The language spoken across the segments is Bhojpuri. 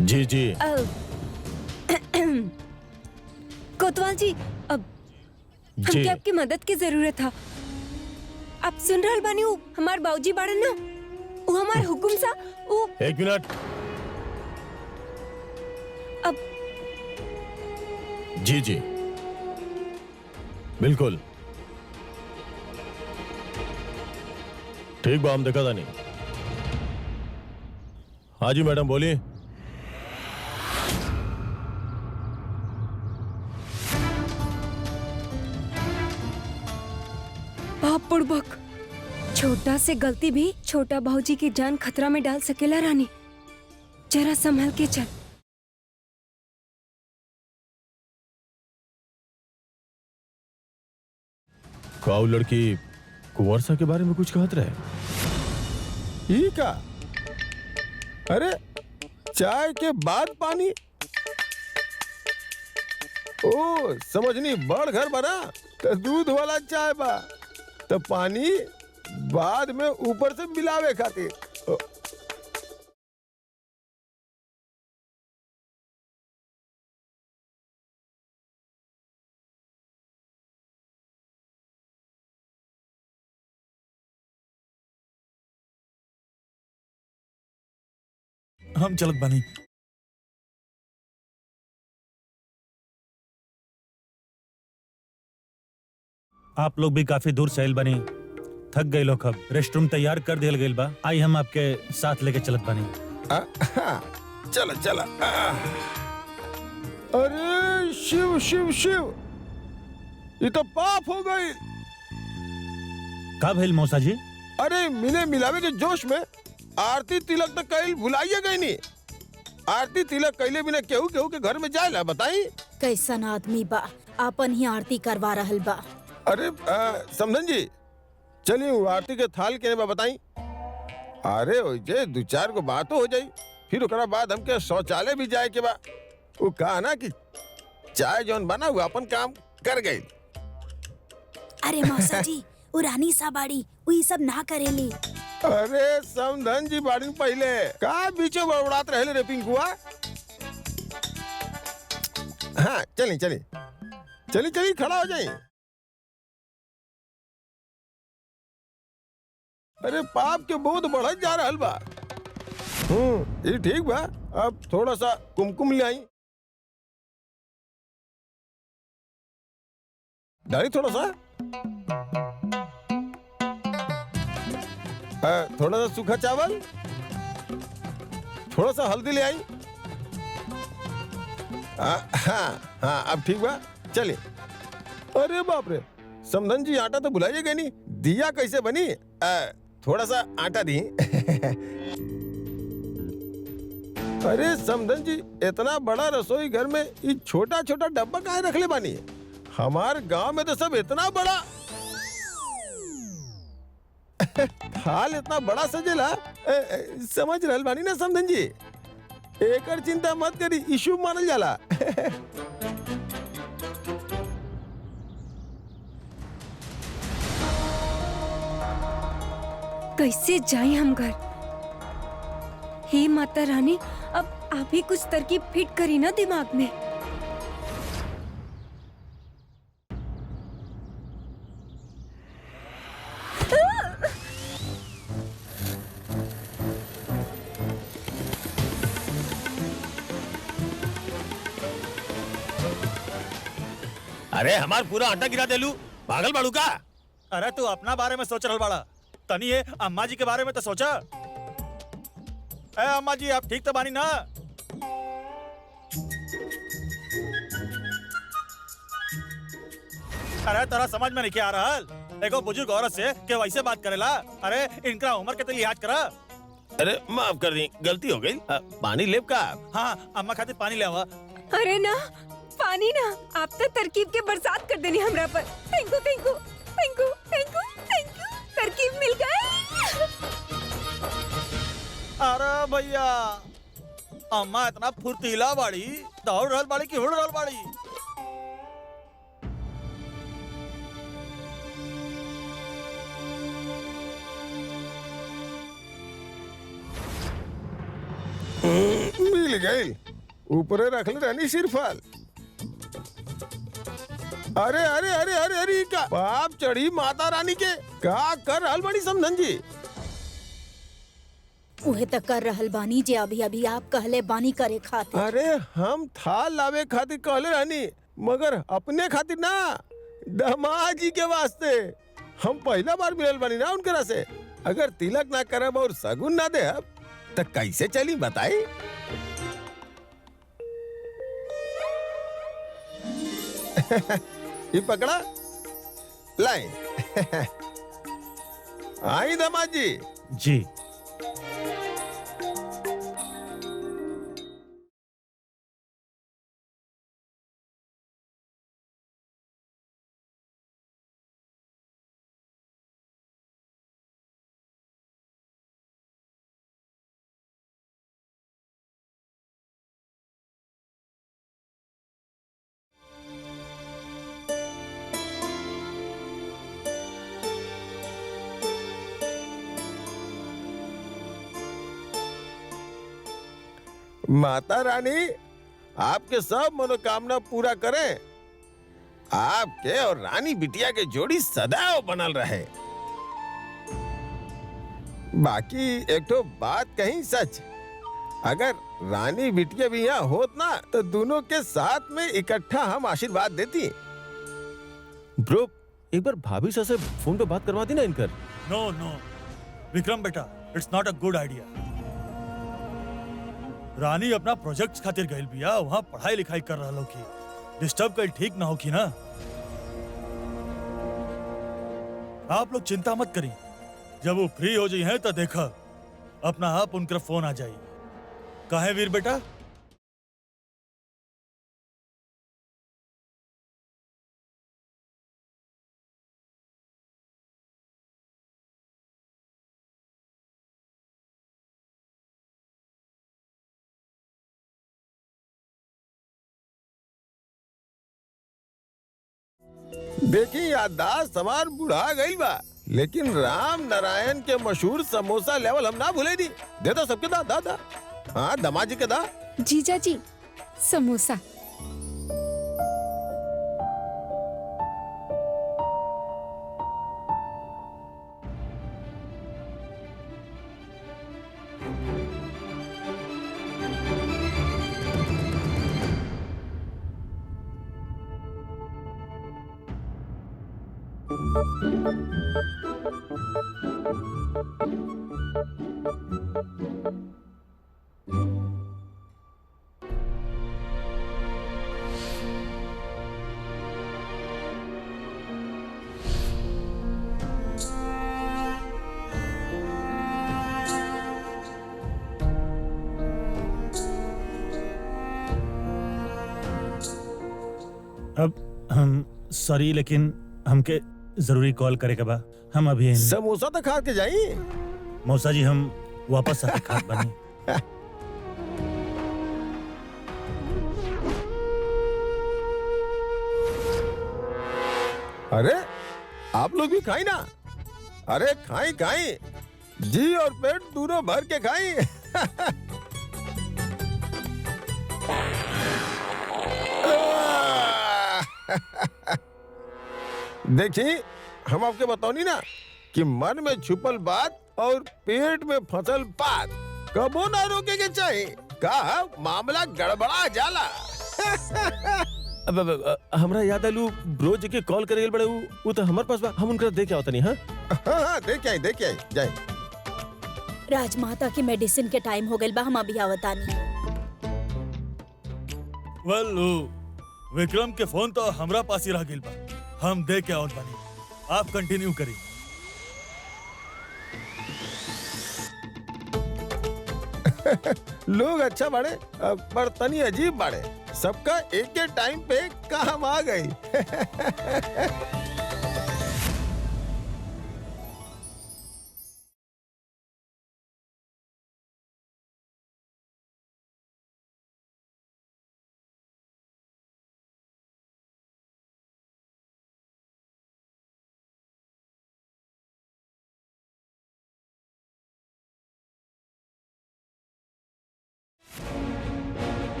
जी जी। कोतवाल जी, अब जी हमके आपकी मदद की जरूरत था। आप सुन रहल बानी? उ हमार बाबूजी बाड़न ना, उ हमार हुकुम सा उ एक मिनट। अब जी जी बिल्कुल ठीक बा, हम देखा था नहीं। हाँ जी मैडम बोलिए। बाप बुड़बक, छोटा से गलती भी छोटा बाबूजी की जान खतरा में डाल सकेला। रानी, जरा संभल के चल। काऊ लड़की कुंवर सा के बारे में कुछ कहत रहे। ही का? अरे चाय के बाद पानी? ओ समझनी, बड़ घर बना तो दूध वाला चाय बा, तो पानी बाद में ऊपर से मिलावे खातिर। हम चलत बानी। आप लोग भी काफी दूर से आइल बनी, थक गए लोग। अब रेस्ट रूम तैयार कर दिया गइल बा, आई हम आपके साथ लेके चलत बानी। चला चला। अरे शिव शिव शिव, ये तो पाप हो गई। का भइल मौसा जी? अरे मिले मिलावे के जोश में आरती तिलक तो कईल भुलाइए गई नी। आरती तिलक कैले बिना केहू केहू के घर में जाएला, बताई? कैसन आदमी बा, आपन ही आरती करवा रहल बा। अरे समधन जी, चलिए वो आरती के थाल के बा, बताई? अरे ओजे दो चार को बात हो जाई, फिर ओकरा बाद हमके शौचालय भी जाए के बा। वो कहा ना कि चाय जौन बना वो अपन काम कर गई। अरे मौसा जी, उ रानी सा बाड़ी, उ ई सब ना करेली। अरे समधन जी बाड़ी पहले का बीचो बड़बड़ात रहे रे पिंकुआ। हाँ चली चली चली चली, खड़ा हो जाई। अरे पाप के बोध बढ़त जा रहल बा। ये ठीक बा, अब थोड़ा सा कुमकुम ले आई। डाली थोड़ा सा, थोड़ा सा सूखा चावल, थोड़ा सा हल्दी ले आई। हाँ हाँ अब ठीक बा, चले। अरे बाप रे, समधन जी आटा तो भुलाइए गए नहीं। दिया कैसे बनी? थोड़ा सा आटा दी। अरे समधन जी, इतना बड़ा रसोई घर में ये छोटा छोटा डब्बा काहे रख ले बानी? हमार गांव में तो सब इतना बड़ा थाल इतना बड़ा सजेला। समझ रहल बानी ना समधन जी? एकर चिंता मत करी, इशू मानल जाला। कैसे जाए हम घर? हे माता रानी, अब आप ही कुछ तरकीब फिट करी ना दिमाग में। अरे हमार पूरा आटा गिरा देलू, पागल बाड़ू का? अरे तू अपना बारे में सोच रहल बाड़ा, तनी ये अम्मा जी के बारे में तो सोचा। ए अम्मा जी, आप ठीक तो बानी ना? अरे तेरा समझ में नहीं क्या आ रहा? एगो बुजुर्ग औरत से के वैसे बात करेला? अरे इनका उम्र के तो लिहाज करा। अरे माफ कर दी, गलती हो गई। पानी लेब का? हाँ, अम्मा खातिर पानी ले आवा। अरे ना, पानी ना, आप तो तरकीब के बरसात कर देनी हमरा पर। Thank you thank you thank you thank you thank you, तरकीब मिल गई। अरे भैया, अम्मा इतना फुर्तीला बाड़ी, दौड़ रहल बाड़ी कि उड़ रहल बाड़ी? मिल गई ऊपरे रख ले रहनी सिरफल। अरे अरे अरे अरे अरे का पाप चढ़ी माता रानी के का कर रहल बड़ी समधन जी। उहे तक कर रहल बानी जे अभी अभी आप कहले बानी करे खातिर। अरे हम थाल लावे खातिर कहले रहनी मगर अपने खातिर ना, दामाद जी के वास्ते। हम पहला बार मिलल बानी ना उनकरा से। अगर तिलक ना करब और सगुन ना देब तो कैसे चली बताई। ये पकड़ा लाई। आई दामाद जी। जी माता रानी आपके सब मनोकामना पूरा करें। आपके और रानी बिटिया के जोड़ी सदैव बनल रहे। बाकी एक तो बात कहीं सच, अगर रानी बिटिया भी यहाँ होत ना तो दोनों के साथ में इकट्ठा हम आशीर्वाद देती। ब्रो एक बार भाभी से फोन पे बात करवा दी ना इनकर। नो नो विक्रम बेटा, it's not a good idea. Rani अपना प्रोजेक्ट्स खातिर गइल बिया, वहाँ पढ़ाई लिखाई कर रहा की डिस्टर्ब कल ठीक ना होगी ना। आप लोग चिंता मत करी, जब वो फ्री हो जाई हैं तो देखा अपना आप उनका फोन आ जाई। काहे वीर बेटा? देखी याददाश्त हमार बुढ़ा गई बा, लेकिन राम नारायण के मशहूर समोसा लेवल हम ना भूले दी। दे दो सबके दा दा दा। हाँ दामाद जी के दा। जीजा जी समोसा। अब हम सॉरी, लेकिन हमके जरूरी कॉल करे के बा। हम अभी समोसा तो खा के जाई। मौसा जी हम वापस आके खात बनी। अरे आप लोग भी खाई ना। अरे खाई खाई, जी और पेट दोनों भर के खाई। देखी हम आपके बताओनी ना कि मन में छुपल बात और पेट में फसल बात कबो ना रोके के चाहिए। का मामला गड़बड़ा जाला। अब हमरा याद आलू ब्रो जी के कॉल करे बड़े वो तो हमारे पास बा, हम उनका देख आवत नहीं। हाँ हाँ देख आई जाए। राजमाता की मेडिसिन के टाइम हो गइल बा, हम अभी आवतानी। वेल विक्रम के फोन तो हमरा पास ही रह गइल बा, हम दे के आवत बानी। आप कंटिन्यू करी। लोग अच्छा बाड़े पर तनी अजीब बाड़े। सबका एक के टाइम पे काम आ गई।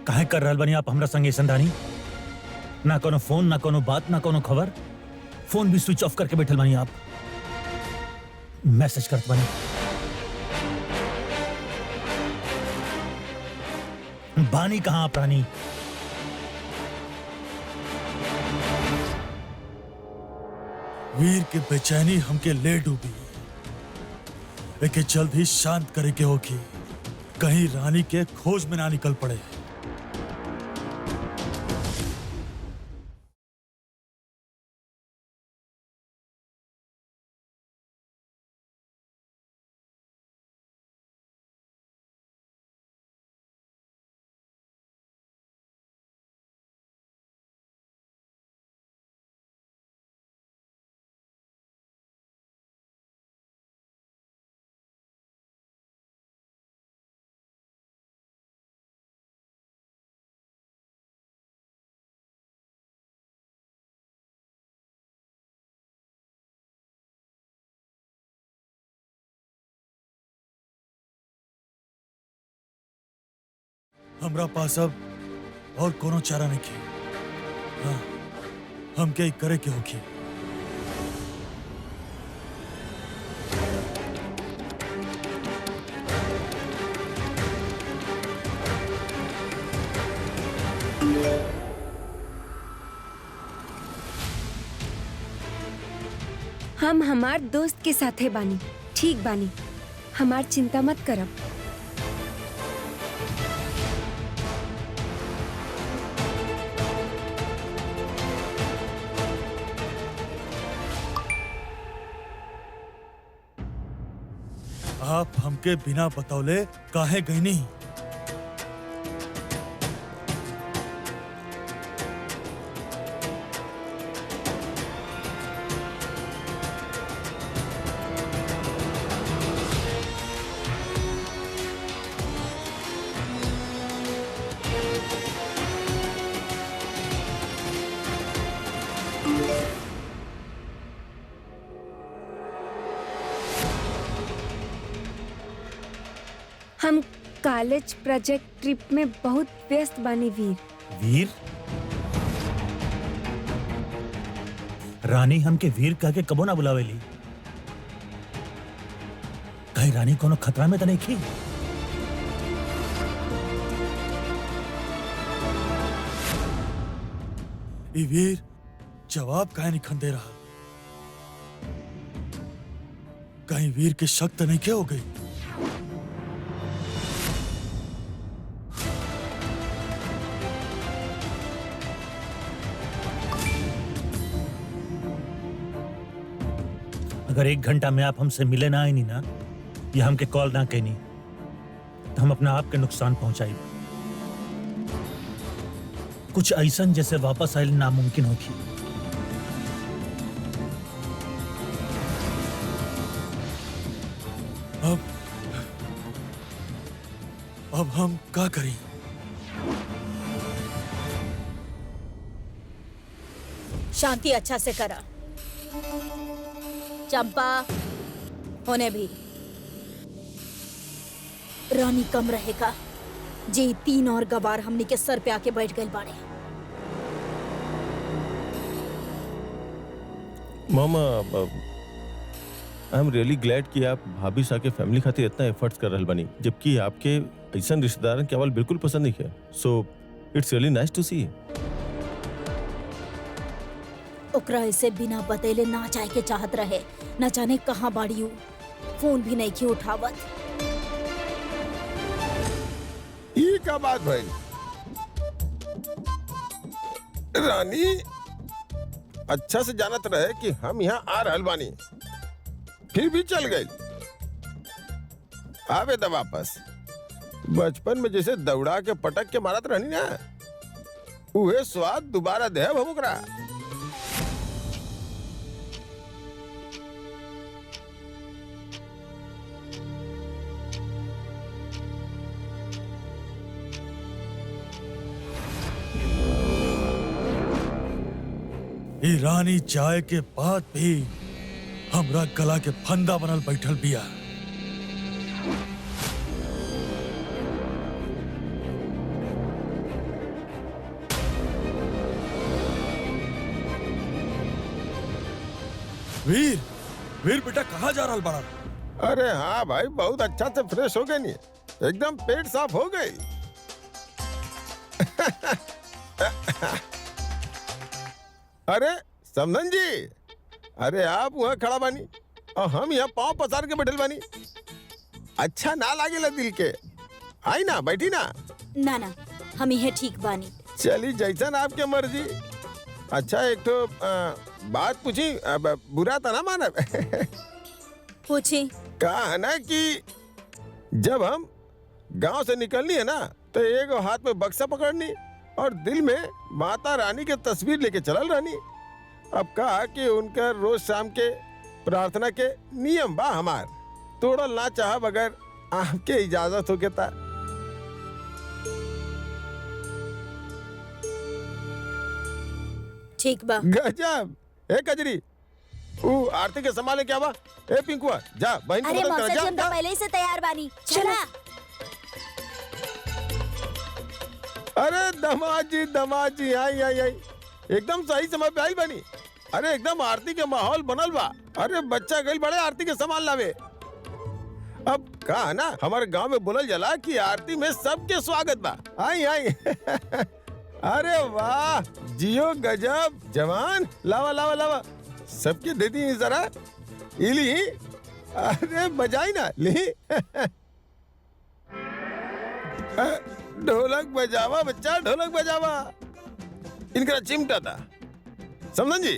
काहे कर रहल बनी आप हमरा संगे संधानी? ना कोनो फोन, ना कोनो बात, ना कोनो खबर। फोन भी स्विच ऑफ करके बैठल बनी आप। मैसेज करत बनी। बानी कहाँ आप रानी? वीर के बेचैनी हमके ले डूबी। एके जल्द ही शांत करे के होगी, कहीं रानी के खोज में ना निकल पड़े। हमरा पास अब और कोनो चारा नहीं है। हाँ, हम क्या करे के होगी। हम हमार दोस्त के साथे बानी, ठीक बानी, हमार चिंता मत करब। आप हमके बिना बतौले काहे गई नहीं? हम कॉलेज प्रोजेक्ट ट्रिप में बहुत व्यस्त बानी वीर। वीर? रानी हमके वीर कह के कबो ना बुलावेली। कहीं रानी कोनो खतरा में तो नहीं थी? ई वीर जवाब काहे नहीं खन दे रहा? कहीं वीर के शक तो नहीं क्या हो गई? अगर 1 घंटा में आप हमसे मिले ना आई नहीं ना, या हमके कॉल ना कहनी, तो हम अपना आप के नुकसान पहुंचाई। कुछ ऐसन जैसे वापस आयल नामुमकिन होगी। अब हम क्या करें? शांति अच्छा से करा। चंपा, होने भी रानी कम रहेगा। जे 3 और गवार हमनी के सर पे आके बैठ गए बाड़े। मामा, आई एम रियली ग्लैड कि आप भाभी सा के फैमिली खातिर इतना एफर्ट्स कर रहल बनी, जबकि आपके ऐसा रिश्तेदारन के अवल बिल्कुल पसंद नहीं है। So it's really nice to see. ओकरा इसे बिना बतेले ना जाए के चाहत रहे, न जाने कहाँ बाड़ी हूँ। फोन भी नहीं की उठावत। ये क्या बात भाई? रानी अच्छा से जानत रहे कि हम यहाँ आ रहल बानी, फिर भी चल गई। आवे द वापस। बचपन में जैसे दौड़ा के पटक के मारत रहनी ना, उहे स्वाद दोबारा देहब हम ओकरा। ई रानी चाय के बाद भी हमरा गला के फंदा बनल बैठल बिया। वीर वीर बेटा कहाँ जा रहा बड़ा? अरे हाँ भाई, बहुत अच्छा से फ्रेश हो गए नहीं, एकदम पेट साफ हो गई। अरे समधन जी, अरे आप वहाँ खड़ा बानी और हम यहाँ पाँव पसार के बैठल बानी, अच्छा ना लागेला दिल के। आई ना, बैठी ना। ना ना, हम यह ठीक बानी। चली जैसन आपके मर्जी। अच्छा एक तो बात पूछी, बुरा तो ना माना। पूछी। कहा है ना कि जब हम गांव से निकलनी है ना, तो एक हाथ में बक्सा पकड़नी और दिल में माता रानी के तस्वीर लेके चलल रहनी। अब कहा कि उनका रोज शाम के प्रार्थना के नियम बा हमार, तोड़ल ना चाह बगैर आपके इजाजत हो के ता। ठीक बा। गजब। ए कजरी, आरती के संभाले क्या बा? ए पिंकुआ, जा बहन को अरे मदद कर, मौसा जी, जा, हम तो जा। पहले ही से तैयार बानी। चला। अरे दमाद जी आई आई आई, एकदम सही समय पे आई बनी। अरे एकदम आरती के माहौल बनल बा। अरे बच्चा गई बड़े आरती के सामान लावे। अब कहा ना, हमारे गांव में बोलल जाला कि आरती में सबके स्वागत बा। आई आई। अरे वाह, जियो गजब जवान, लावा लावा लावा, सबके दे दी जरा। इली, अरे बजाई ना ली। ढोलक बजावा बच्चा, ढोलक बजावा। इनका चिमटा था, समझ जी।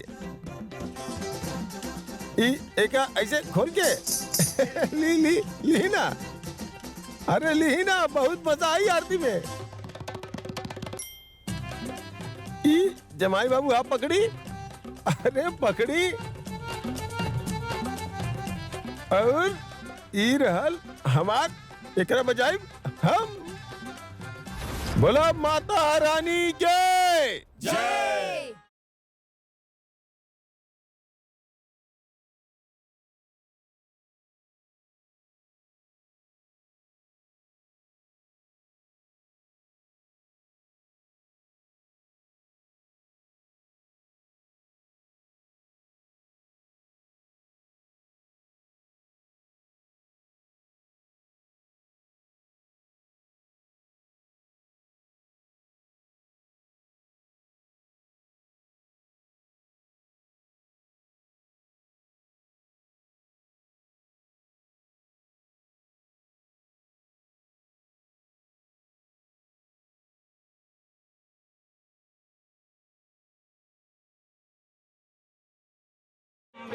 एक ऐसे खोल के ली ली ली ना। अरे ली ना, बहुत मजा आई आरती में। जमाई बाबू आप पकड़ी। अरे पकड़ी। और ई रहल हमार, एकरा बजाई हम। बोला माता रानी के जय।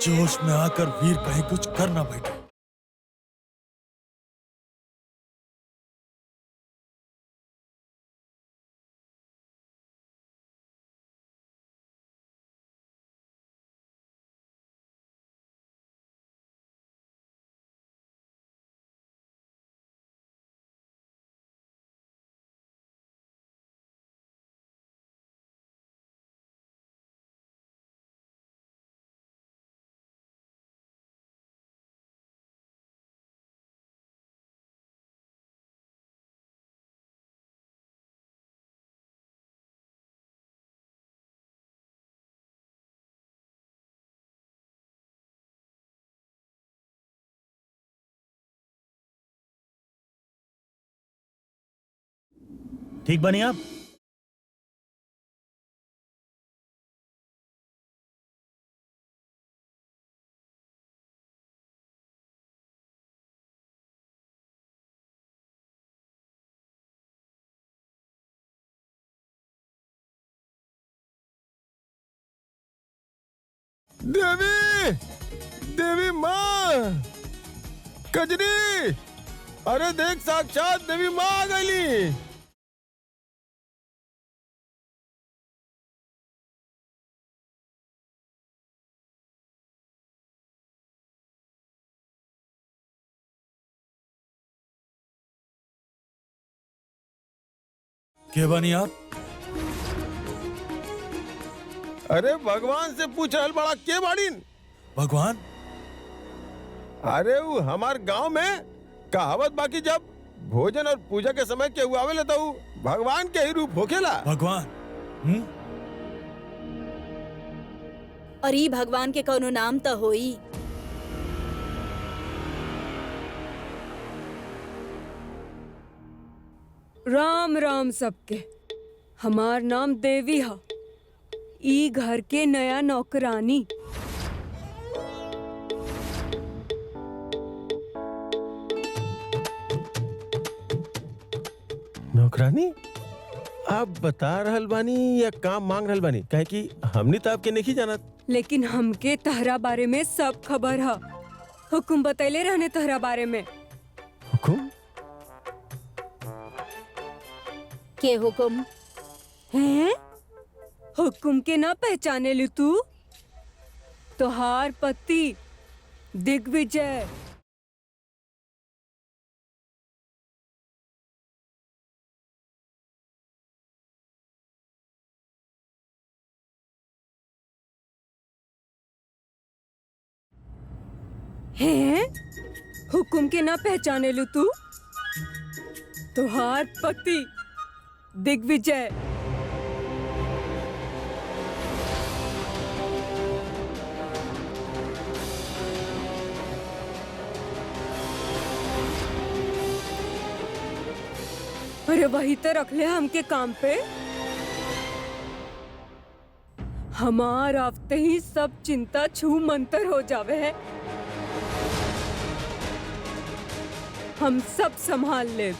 जोश में आकर वीर कहीं कुछ कर ना बैठे। ठीक बनी आप? देवी, देवी माँ, कजरी, अरे देख साक्षात देवी माँ आ गई। के बनी आप? अरे भगवान से पूछ रहल बड़ा, के बाड़ीन? भगवान? अरे वो हमार गांव में कहावत बाकी, जब भोजन और पूजा के समय के हुआ आवेला तो भगवान के ही रूप होखेला। भगवान? और ई भगवान के कोनो नाम तो होई। राम राम सबके। हमार नाम देवी है। ई घर के नया नौकरानी। नौकरानी आप बता रहल बानी या काम मांग रहल बानी? काहे कि हमनी तो आपके नहीं जानत। लेकिन हमके तहरा बारे में सब खबर है। हुकुम बतैले रहने तहरा बारे में। हुकुम? के हुकुम? हैं? हुकुम के ना पहचाने लू तू? तोहार पति दिग्विजय। हैं? हुकुम के ना पहचाने लू तू? तोहार पति दिग्विजय। अरे वही तो रख ले हमके काम पे। हमार आते ही सब चिंता छू मंतर हो जावे है। हम सब संभाल ले।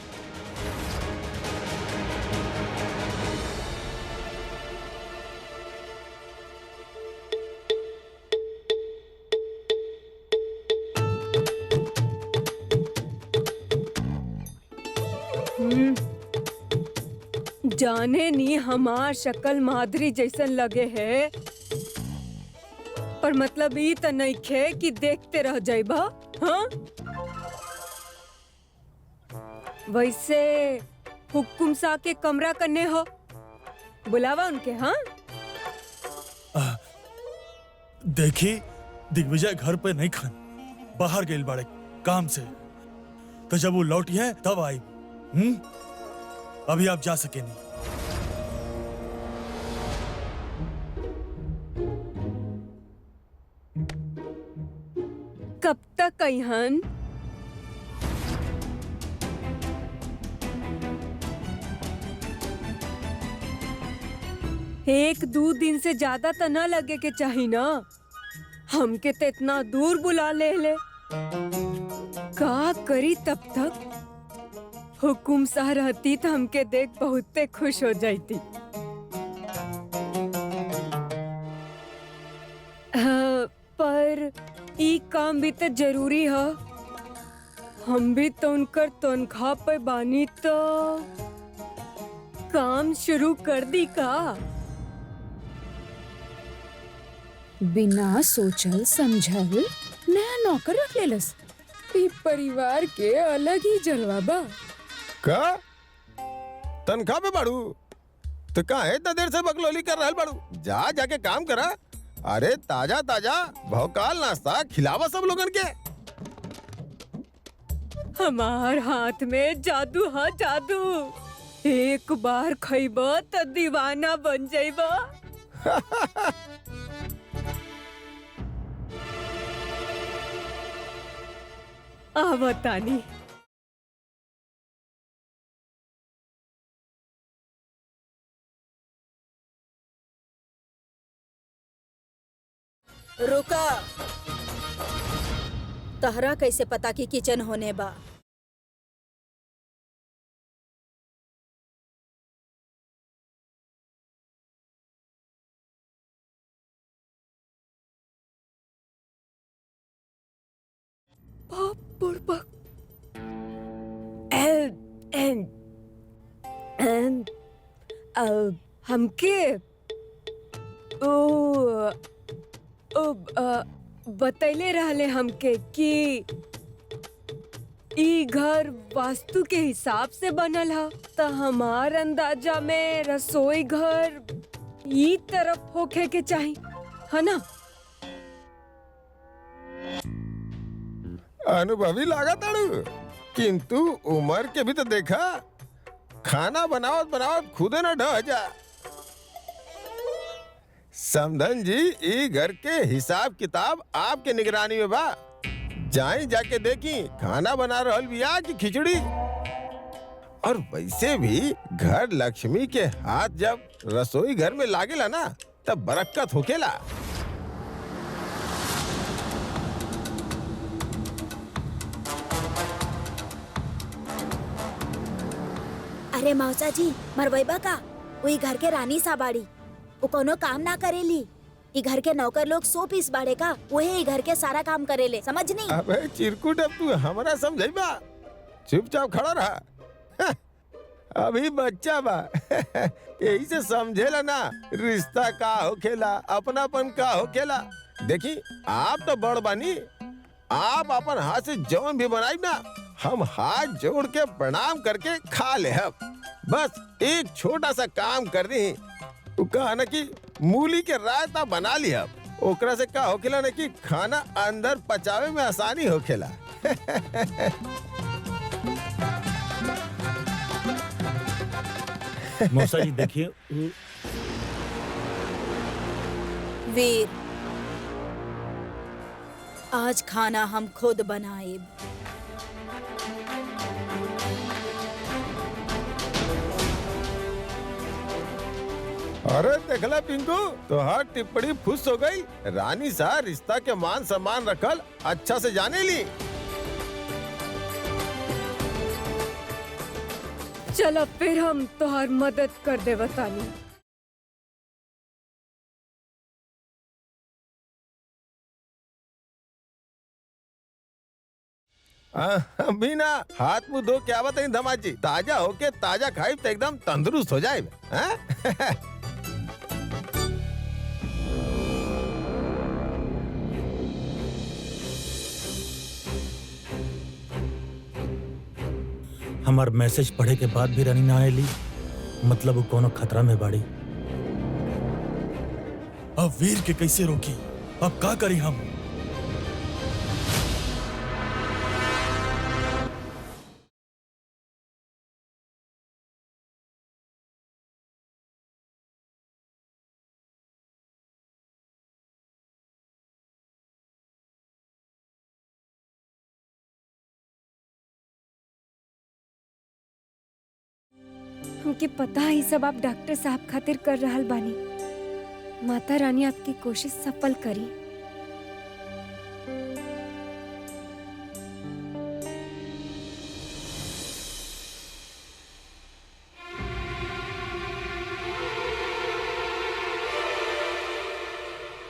जाने नी हमार शक्ल माधुरी जैसन लगे है, पर मतलब ई तो नहीं खे कि देखते रह जाइबा। हाँ? वैसे हुकुम सा के कमरा करने हो, बुलावा उनके। हाँ देखी दिग्विजय घर पे नहीं खान, बाहर गए बाड़े काम से। तो जब वो लौटी है तब आई। अभी आप जा सके नहीं। कब तक अहन? एक दो दिन से ज्यादा तो ना लगे के चाहिए ना। हमके तो इतना दूर बुला ले का करी तब तक? हुकुम सा रहती तो हमके देख बहुते खुश हो जाती। पर ई काम भी तो जरूरी है। हम भी तो उनकर तनख्वाह पे बानी, तो काम शुरू कर दी का? बिना सोचल समझल नया नौकर रख लेलस। ई परिवार के अलग ही जलवा बा। का तनख्वाह पे बाड़ू तो काहे इतना देर से बकलोली कर रहल बाड़ू? जा जाके काम करा। अरे ताजा ताजा भौकाल नाश्ता खिलावा सब लोगन के। हमार हाथ में जादू है, जादू। एक बार खइबा तो दीवाना बन जाइबा। आवतानी। रुका। तहरा कैसे पता कि किचन होने बा? बाप बुड़बक। हमके बतैले रहले हमके कि ई घर वास्तु के हिसाब से बनल है। तो हमार अंदाजा में रसोई घर ई तरफ होके के चाहिए, है ना? अनुभवी लागत ताड़ू, किंतु उम्र के भी तो देखा। खाना बनावत बनावत खुदे न ढह जा। समधन जी, ई घर के हिसाब किताब आपके निगरानी में बा। जाई जाके देखी खाना बना रहल बिया की खिचड़ी। और वैसे भी घर लक्ष्मी के हाथ जब रसोई घर में लागेला ना, तब बरकत होकेला। अरे मौसा जी, मरवैबा का वही घर के रानी सा बाड़ी, वो कोनो काम ना करेली। ई घर के नौकर लोग 100 पीस बाड़े का, वही घर के सारा काम करेले, समझनी? अबे चिरकुट, अब तू हमारा समझाइबा। चुपचाप खड़ा रहा। अभी बच्चा बा। यही से समझेला ना रिश्ता का होखेला, अपनापन का होखेला। देखी आप तो बड़ बानी, आप अपन हाथ से जौन भी बनाई ना, हम हाथ जोड़ के प्रणाम करके खा ले। बस एक छोटा सा काम कर दी, तो कहा ना कि मूली के रायता बना ली। ओकरा से का होखेला ना कि खाना अंदर पचावे में आसानी होखेला। मौसा जी देखिए, वीर, आज खाना हम खुद बनाए। अरे देखला पिंकू, तो हर टिप्पणी फुस हो गई। रानी सा रिश्ता के मान सम्मान रखल अच्छा से जाने ली। चलो फिर हम तोहर मदद कर दे बतानी। अभी ना हाथ मुंह धो के आवत है धमाजी। ताजा होके ताजा खाई तो एकदम तंदुरुस्त हो जाए। हाँ? हमार मैसेज पढ़े के बाद भी रानी ना आएली, मतलब वो कोनो खतरा में बाड़ी। अब वीर के कैसे रोकी? अब का करी हम? हमके पता है सब आप डॉक्टर साहब खातिर कर रहल बानी। माता रानी आपकी कोशिश सफल करी।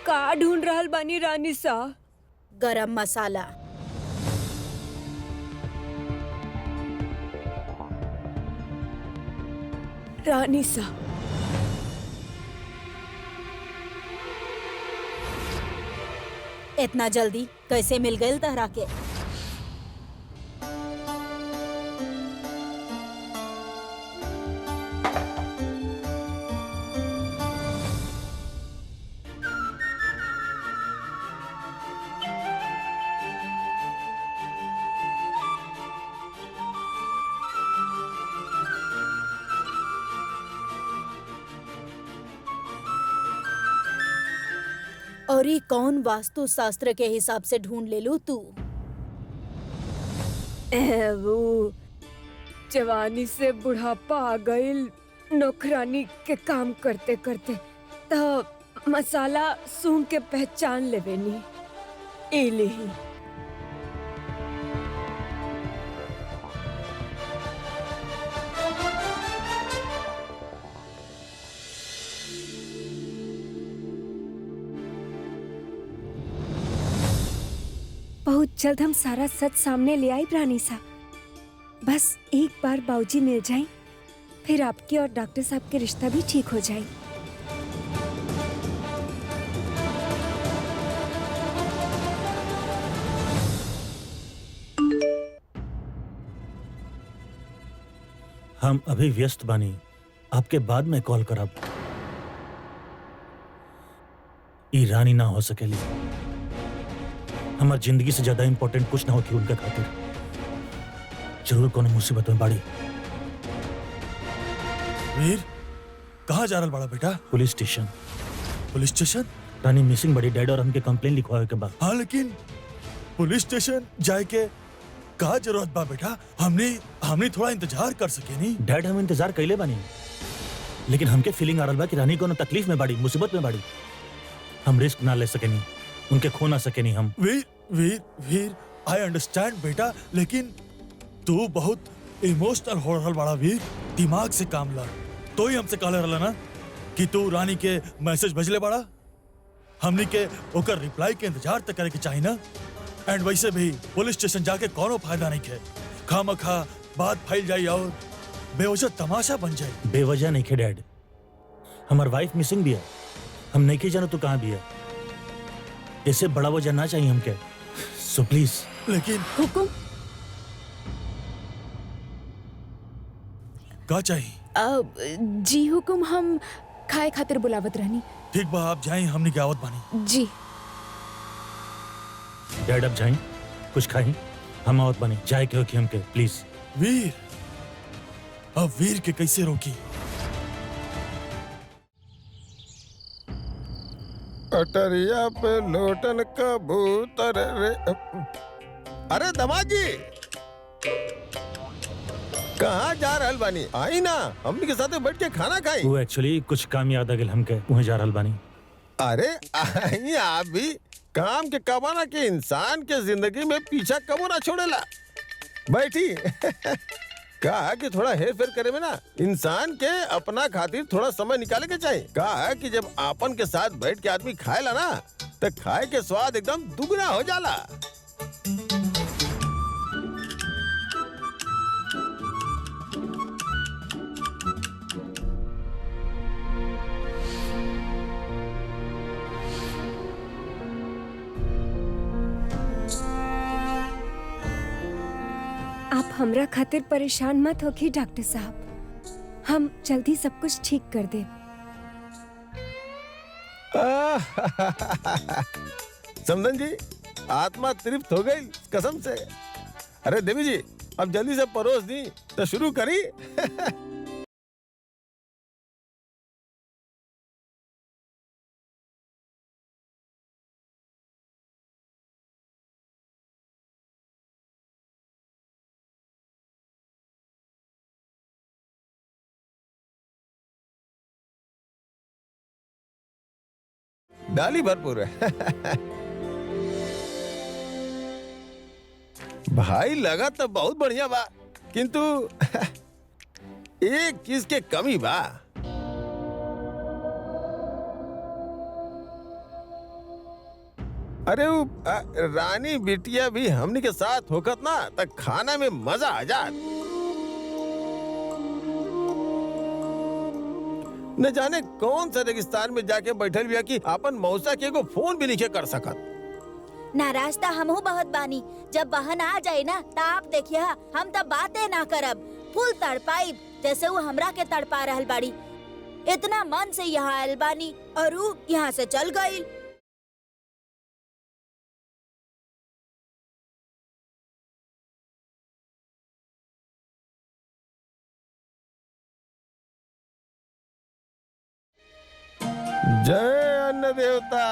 का ढूंढ रहल बानी रानी सा? गरम मसाला। रानी सा, इतना जल्दी कैसे मिल गए तहरा के? और ये कौन वास्तु शास्त्र के हिसाब से ढूंढ ले लू तू? वो जवानी से बुढ़ापा आ गईल, नौकरानी के काम करते करते, तो मसाला सूंघ के पहचान लेवेनी। इली बहुत जल्द हम सारा सच सामने ले आई रानी सा। बस एक बार बाबूजी मिल जाएं, फिर आपके और डॉक्टर साहब के रिश्ता भी ठीक हो जाए। हम अभी व्यस्त बानी, आपके बाद में कॉल करब। ई रानी ना हो सकेली। हमार जिंदगी से ज्यादा इंपॉर्टेंट कुछ ना होती उनके खातिर। जरूर कोनो मुसीबत में बाड़ी। वीर, कहाँ जा रहल बड़ा बेटा? Police station. Police station? Rani missing बड़ी डेड और हमके कंप्लेन लिखवावे के बाद। हाँ, लेकिन पुलिस स्टेशन जाए के का जरूरत बा बेटा? हमने थोड़ा इंतजार कर सके नहीं? डैड हम इंतजार कैले बानी, लेकिन हमके फीलिंग आ रहा बा कि रानी को तकलीफ में बाड़ी, मुसीबत में बाड़ी। हम रिस्क ना ले सके नहीं, उनके खो ना सके नहीं हम। वीर आई अंडरस्टैंड बेटा, लेकिन तू बहुत इमोशनल हो रहल बड़ा वीर। दिमाग से काम ला। तो ही हमसे कहले रहला ना कि तू रानी के मैसेज भेजले बड़ा, हमनी के ओकर रिप्लाई के इंतजार तक करे के चाहिए ना। एंड वैसे भी पुलिस स्टेशन जाके कोनो फायदा नहीं है, खामखा बात फैल जाई और बेवजह तमाशा बन जाए। बेवजह नहीं खे डैड, हमार वाइफ मिसिंग भी है, हम नहीं के जानो तू कहाँ भी है। इससे बड़ा वजह ना चाहिए हमके, सो प्लीज। लेकिन हुकुम का चाहिए? जी हुकुम, हम खाए खातिर बुलावत रहनी। ठीक बा, आप जाएं, हमने की आवत बानी। जी डैड अब जाएं, कुछ खाएं, हम आवत बने जाए के होके हमके प्लीज। वीर, अब वीर के कैसे रोकी? अटरिया पे लोटन कबूतर रे। अरे दामाद जी, कहाँ जा रहल बानी? आई ना, हमनी के साथे बैठ के खाना खाई। वो एक्चुअली कुछ काम याद आ गया हमके, वहीं जा रहल बानी। अरे आई, आप भी काम के कमाना के इंसान के जिंदगी में पीछा कबो ना छोड़ेला। बैठी। कहा कि थोड़ा हेर फेर करे में ना इंसान के अपना खातिर थोड़ा समय निकाले के चाहिए। कहा कि जब आपन के साथ बैठ के आदमी खाएला ना, तो खाए के स्वाद एकदम दुगना हो जाला। आप हमरा खातिर परेशान मत होखी डॉक्टर साहब, हम जल्दी सब कुछ ठीक कर दे। समझन जी, आत्मा तृप्त हो गई कसम से। अरे देवी जी, अब जल्दी से परोस दी तो शुरू करी। डाली भरपूर है। भाई लगा तो बहुत बढ़िया बा, किंतु एक चीज के कमी बा। अरे वो रानी बिटिया भी हमनी के साथ होकत ना, तो खाना में मजा आ जात। न जाने कौन सा रेगिस्तान में जाके बैठल बिया कि आपन मौसा के को फोन भी नहीं कर सकत। नाराज तो हमहू बहुत बानी। जब बहन आ जाए ना, तो आप देखिए हम तब बातें ना करब, फुल तड़पाई जैसे वो हमरा के तड़पा रहल बाड़ी। इतना मन से यहाँ आयल बानी और वो यहाँ से चल गई। जय अन्न देवता।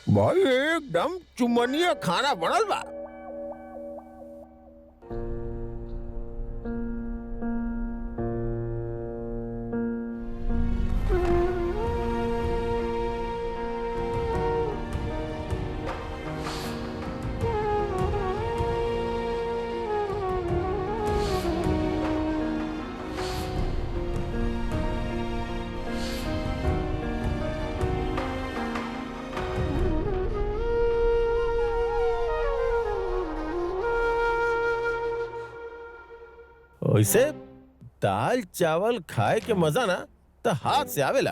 भाई एकदम चुमनिया खाना बनल बा। वैसे दाल चावल खाए के मजा ना तो हाथ से आवेला।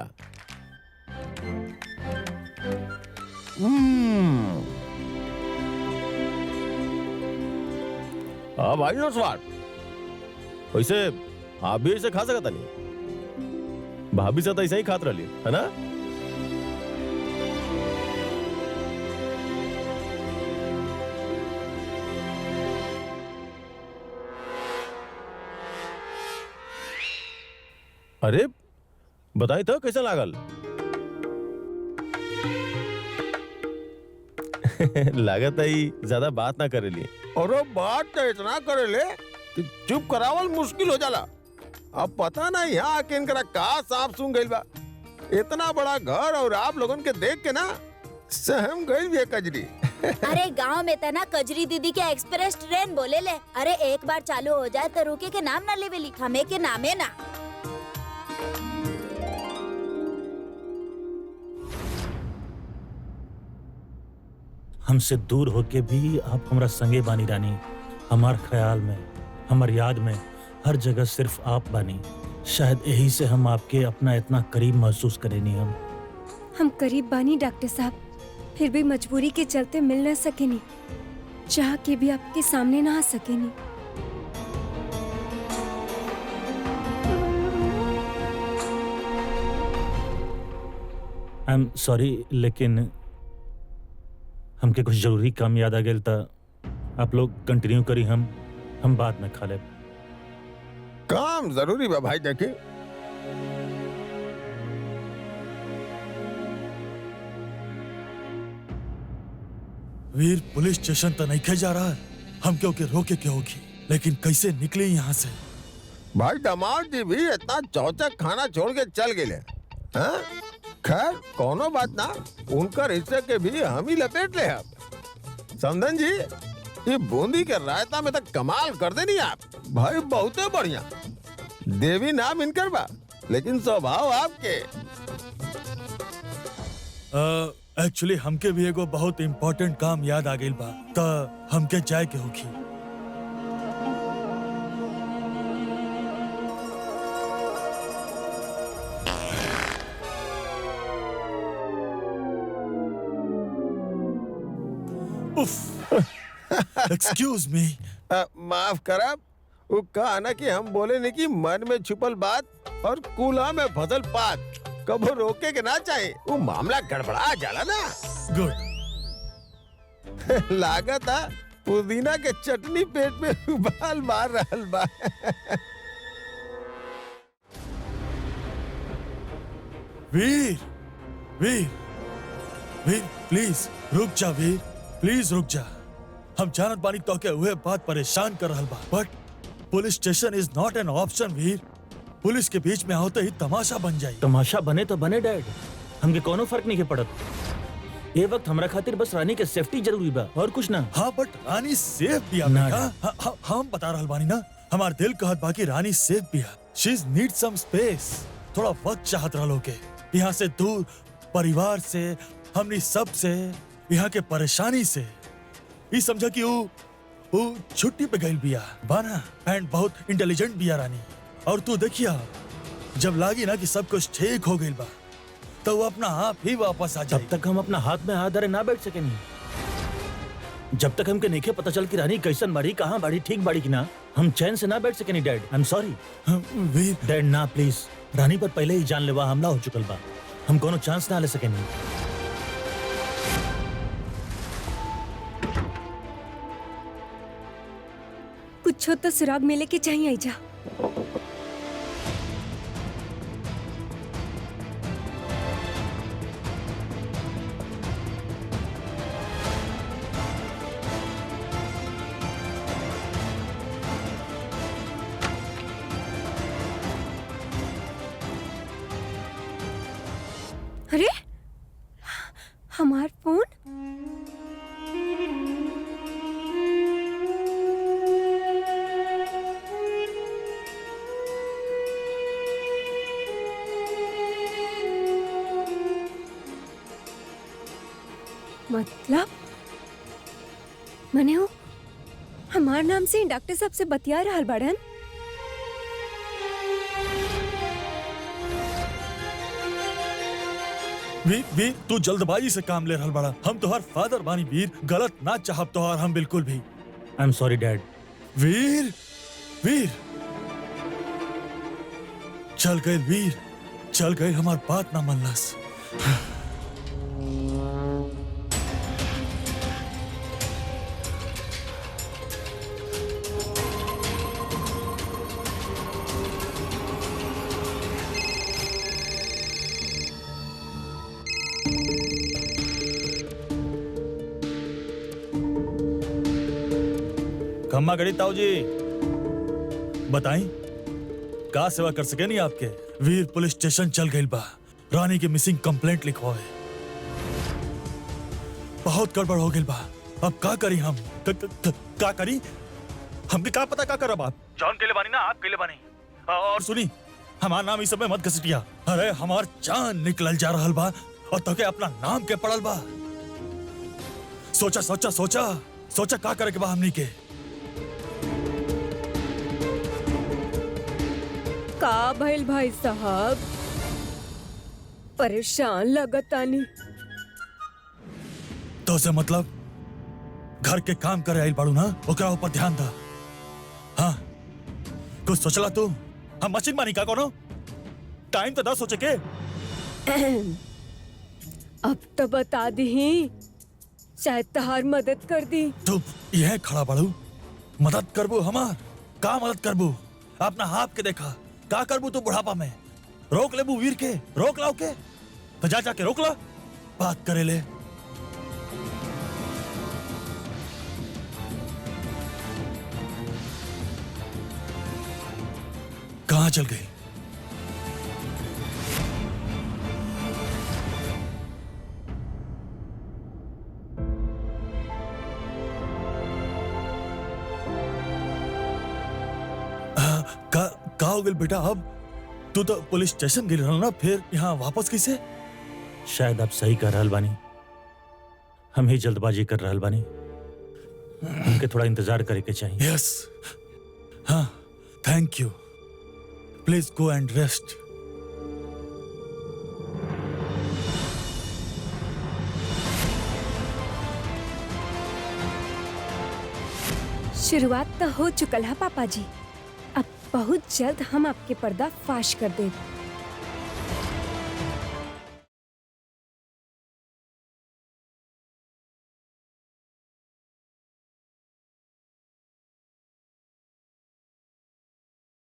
हाँ भाई नो स्वाद। वैसे आप भी ऐसे खा सकता नहीं, भाभी साथ ऐसे ही खात रही है ना? अरे बताई तो कैसा लागल? लागत है ज्यादा बात ना करेली। और बात तो इतना करे ले कि चुप करावल मुश्किल हो जाला। अब पता नहीं यहाँ आके इनकरा का सांप सूंघ गइल बा। इतना बड़ा घर और आप लोगन के देख के ना सहम गइल भी है कजरी। अरे गांव में तना कजरी दीदी के एक्सप्रेस ट्रेन बोले ले। अरे एक बार चालू हो जाए तो रुके के नाम ना लेवेली, थमे के नामे ना। हमसे दूर होके भी आप हमरा संगे बानी रानी। हमार ख्याल में, हमार याद में हर जगह सिर्फ आप बानी। शायद यही से हम आपके अपना इतना करीब महसूस करेनी। हम करीब बानी डॉक्टर साहब, फिर भी मजबूरी के चलते मिल न सकेनी, चाह के भी आपके सामने ना आ सकेनी। आई एम सॉरी, लेकिन हमके कुछ जरूरी काम याद आ गया था। आप लोग कंटिन्यू करी, हम बाद में खा ले। काम जरूरी बा भाई। देखे वीर पुलिस स्टेशन तो नहीं खे जा रहा है। हम क्यों के रोके के होगी, लेकिन कैसे निकले यहाँ से? भाई दामाद जी भी इतना चौचक खाना छोड़ के चल गए। हाँ? खैर कोनो बात ना, उनका हिस्से के भी हम ही लपेट ले। अब समधन जी, ये बूंदी के रायता में तक कमाल कर देनी आप भाई, बहुत बढ़िया। देवी नाम इनकर बा, लेकिन स्वभाव आपके। एक्चुअली हमके भी एगो बहुत इम्पोर्टेंट काम याद आ गइल बा, त हमके जाए के होगी। Excuse me. माफ करब, वो कहा ना कि हम बोले नहीं कि मन में छुपल बात और कूल्हा में फसल पात कबो रोके के ना चाहे, वो मामला गड़बड़ा जाला ना। गुड। लागत है पुदीना के चटनी पेट में उबाल मार रहल बा। वीर, वीर, वीर प्लीज रुक जा। वीर प्लीज रुक जा। हम जानत बानी तो के हुए बात परेशान कर रहल बा, but police station is not an option. Veer police के बीच में होते ही तमाशा बन जाए। तमाशा बने तो बने डैड, हमके कोनो फर्क नहीं के पड़त। ये वक्त हमरा खातिर बस रानी के सेफ्टी जरूरी बा, और कुछ ना। हाँ बट रानी सेफ भी ना, हम बता रहल बानी ना, हमार दिल कहत बा कि रानी सेफ भी है। शी नीड सम स्पेस, थोड़ा वक्त चाहत रहलो के यहाँ से दूर, परिवार से, हमनी सब से, यहाँ के परेशानी से। ये समझा कि वो छुट्टी पे गइल बिया बाना, एंड बहुत इंटेलिजेंट बिया रानी। और तू देखिया, जब लागी ना कि सब कुछ ठीक हो गइल बा, तो वो अपना आप ही वापस आ जाए। जब तक हम अपना हाथ में हाथ धरे ना बैठ सके नहीं, जब तक हमके नहीं पता चल कि रानी कैसन बाड़ी, कहाँ बाड़ी, ठीक बाड़ी कि ना, हम चैन से ना बैठ सके नहीं dad. I am sorry Veer. Dad ना प्लीज, रानी पर पहले ही जानलेवा हमला हो चुकल बा, हम कोनो चांस ना ले सके नहीं। कुछ तो सुराग मिले के चाहिए आइजा। अरे हमार फोन। मतलब मने हो हमार नाम से डॉक्टर साहब से बतिया रहल बाड़न। वीर तू जल्दबाजी से काम ले रहल बड़ा। हम तोहर फादर बानी वीर, गलत ना चाहब तोहर हम बिल्कुल भी। I am sorry dad. Veer, Veer चल गए, वीर चल गए, हमार बात ना मनलस। खम्मा गड़ी ताऊ जी, बताई का सेवा कर सके नहीं आपके? वीर पुलिस स्टेशन चल गई बा, रानी की मिसिंग कंप्लेंट लिखवाए। बहुत गड़बड़ हो गई बा, अब का करी हम? का करी? हमके का पता का करब आप? जॉन के लिए बानी ना, आप के लिए बानी। और सुनी, हमार नाम इस सब में मत घसीटिया। अरे हमार जान निकलल जा रहल बा और तोके अपना नाम के पड़ल बा। सोचा सोचा सोचा सोचा का करे के बा हमनी के। का भइल भाई साहब, परेशान लगतानी। तो से मतलब घर के काम करे आइल बाड़ू ना, ओकरा ऊपर ध्यान दा। हाँ, कुछ सोचला तू? हम मशीन मानी का कोनो? टाइम तो दा सोचे के। अब तो बता दी, शायद तहार मदद कर दी। तू यह खड़ा बाड़ू, मदद करबू हमार? का मदद करबू? अपना हाथ के देखा, का करबू तू बुढ़ापा में? रोक लेबू वीर के? रोक लाओ के? तो जा जाके रोक ला, बात करे ले। कहां चल गई? का हो गया बेटा? अब तू तो पुलिस स्टेशन गई रहल ना, फिर यहाँ वापस कैसे? शायद आप सही कह रहल बानी, हम ही जल्दबाजी कर रहल बानी। हमके थोड़ा इंतजार करे के चाहिए। यस, हाँ, thank you. Please go and rest. शुरुआत तो हो चुकल है पापा जी, अब बहुत जल्द हम आपके पर्दा फाश कर दें।